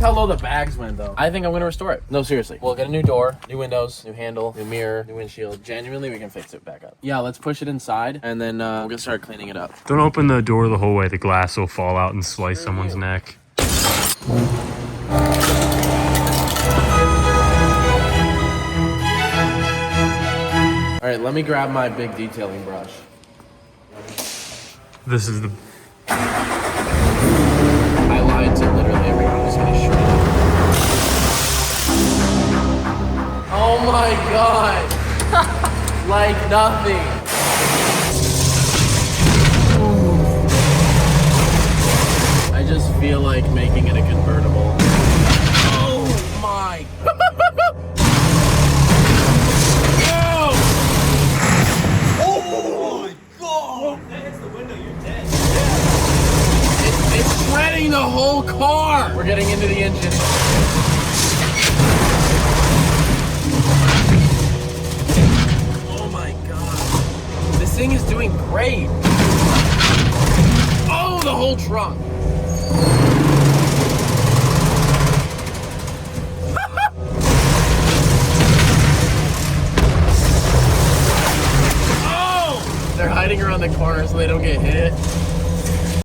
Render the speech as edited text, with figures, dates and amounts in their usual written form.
how low the bags went, though. I think I'm gonna restore it. No, seriously. We'll get a new door, new windows, new handle, new mirror, new windshield. Genuinely, we can fix it back up. Yeah, let's push it inside, and then we're gonna start cleaning it up. Don't open the door the whole way. The glass will fall out and slice someone's neck. All right, let me grab my big detailing brush. This is the... I lied to literally everyone who's gonna shred it. Oh my god! Like nothing. I just feel like making it a convertible. Oh my! It's shredding the whole car! We're getting into the engine. Oh my god. This thing is doing great. Oh, the whole trunk. Oh! They're hiding around the corner so they don't get hit.